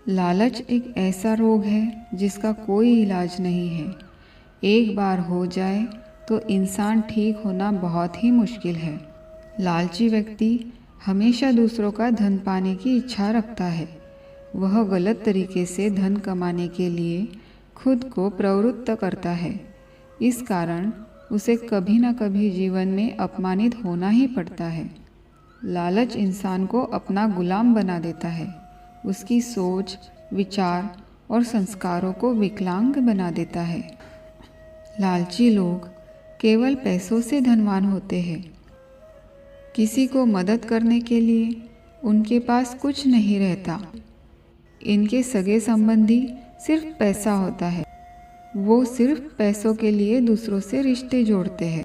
लालच एक ऐसा रोग है जिसका कोई इलाज नहीं है। एक बार हो जाए तो इंसान ठीक होना बहुत ही मुश्किल है। लालची व्यक्ति हमेशा दूसरों का धन पाने की इच्छा रखता है। वह गलत तरीके से धन कमाने के लिए खुद को प्रवृत्त करता है। इस कारण उसे कभी न कभी जीवन में अपमानित होना ही पड़ता है। लालच इंसान को अपना गुलाम बना देता है। उसकी सोच, विचार और संस्कारों को विकलांग बना देता है। लालची लोग केवल पैसों से धनवान होते हैं। किसी को मदद करने के लिए उनके पास कुछ नहीं रहता। इनके सगे संबंधी सिर्फ पैसा होता है। वो सिर्फ पैसों के लिए दूसरों से रिश्ते जोड़ते हैं।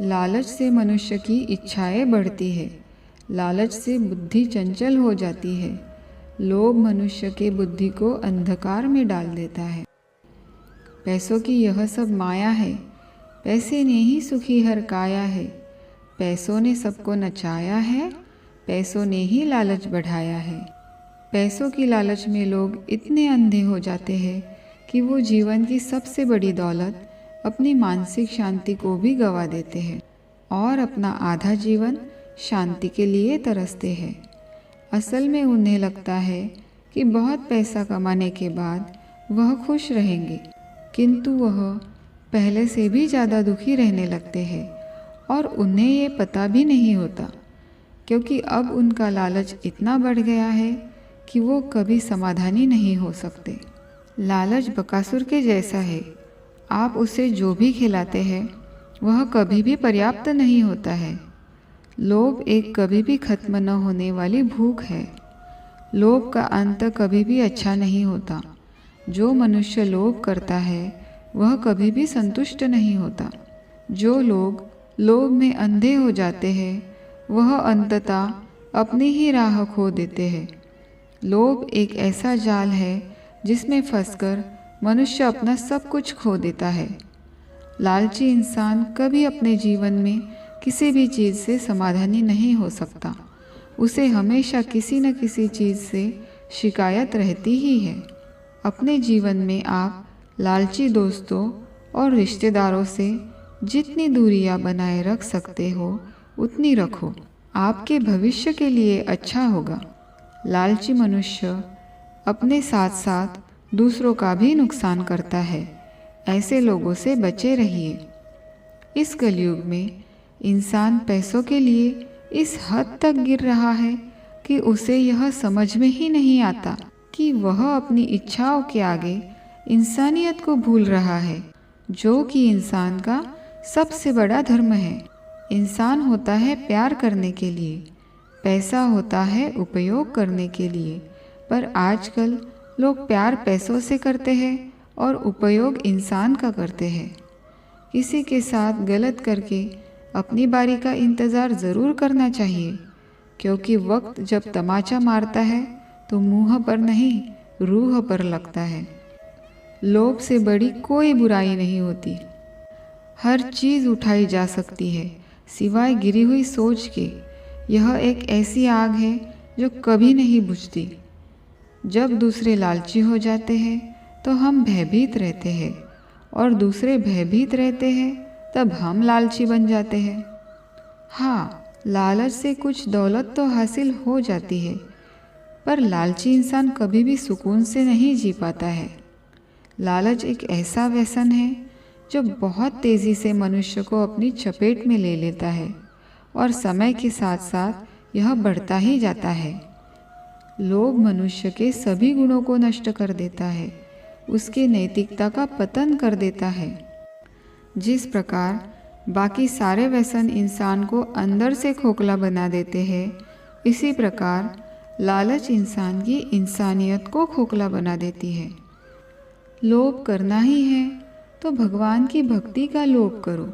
लालच से मनुष्य की इच्छाएं बढ़ती है। लालच से बुद्धि चंचल हो जाती है। लोभ मनुष्य के बुद्धि को अंधकार में डाल देता है। पैसों की यह सब माया है। पैसे ने ही सुखी हर काया है। पैसों ने सबको नचाया है। पैसों ने ही लालच बढ़ाया है। पैसों की लालच में लोग इतने अंधे हो जाते हैं कि वो जीवन की सबसे बड़ी दौलत, अपनी मानसिक शांति को भी गंवा देते हैं और अपना आधा जीवन शांति के लिए तरसते हैं। असल में उन्हें लगता है कि बहुत पैसा कमाने के बाद वह खुश रहेंगे, किंतु वह पहले से भी ज़्यादा दुखी रहने लगते हैं और उन्हें ये पता भी नहीं होता, क्योंकि अब उनका लालच इतना बढ़ गया है कि वो कभी समाधानी नहीं हो सकते। लालच बकासुर के जैसा है। आप उसे जो भी खिलाते हैं वह कभी भी पर्याप्त नहीं होता है। लोभ एक कभी भी खत्म न होने वाली भूख है। लोभ का अंत कभी भी अच्छा नहीं होता। जो मनुष्य लोभ करता है वह कभी भी संतुष्ट नहीं होता। जो लोग लोभ में अंधे हो जाते हैं वह अंततः अपनी ही राह खो देते हैं। लोभ एक ऐसा जाल है जिसमें फंसकर मनुष्य अपना सब कुछ खो देता है। लालची इंसान कभी अपने जीवन में किसी भी चीज़ से समाधानी नहीं हो सकता। उसे हमेशा किसी न किसी चीज़ से शिकायत रहती ही है। अपने जीवन में आप लालची दोस्तों और रिश्तेदारों से जितनी दूरियां बनाए रख सकते हो उतनी रखो। आपके भविष्य के लिए अच्छा होगा। लालची मनुष्य अपने साथ साथ दूसरों का भी नुकसान करता है। ऐसे लोगों से बचे रहिए। इस कलयुग में इंसान पैसों के लिए इस हद तक गिर रहा है कि उसे यह समझ में ही नहीं आता कि वह अपनी इच्छाओं के आगे इंसानियत को भूल रहा है, जो कि इंसान का सबसे बड़ा धर्म है। इंसान होता है प्यार करने के लिए, पैसा होता है उपयोग करने के लिए। पर आजकल लोग प्यार पैसों से करते हैं और उपयोग इंसान का करते हैं। किसी के साथ गलत करके अपनी बारी का इंतज़ार ज़रूर करना चाहिए, क्योंकि वक्त जब तमाचा मारता है तो मुंह पर नहीं, रूह पर लगता है। लोभ से बड़ी कोई बुराई नहीं होती। हर चीज़ उठाई जा सकती है सिवाय गिरी हुई सोच के। यह एक ऐसी आग है जो कभी नहीं बुझती। जब दूसरे लालची हो जाते हैं तो हम भयभीत रहते हैं, और दूसरे भयभीत रहते हैं तब हम लालची बन जाते हैं। हाँ, लालच से कुछ दौलत तो हासिल हो जाती है, पर लालची इंसान कभी भी सुकून से नहीं जी पाता है। लालच एक ऐसा व्यसन है जो बहुत तेज़ी से मनुष्य को अपनी चपेट में ले लेता है और समय के साथ साथ यह बढ़ता ही जाता है। लोभ मनुष्य के सभी गुणों को नष्ट कर देता है, उसके नैतिकता का पतन कर देता है। जिस प्रकार बाकी सारे व्यसन इंसान को अंदर से खोखला बना देते हैं, इसी प्रकार लालच इंसान की इंसानियत को खोखला बना देती है। लोभ करना ही है तो भगवान की भक्ति का लोभ करो,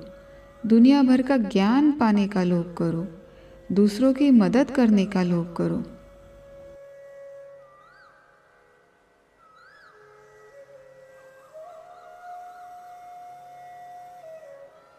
दुनिया भर का ज्ञान पाने का लोभ करो, दूसरों की मदद करने का लोभ करो।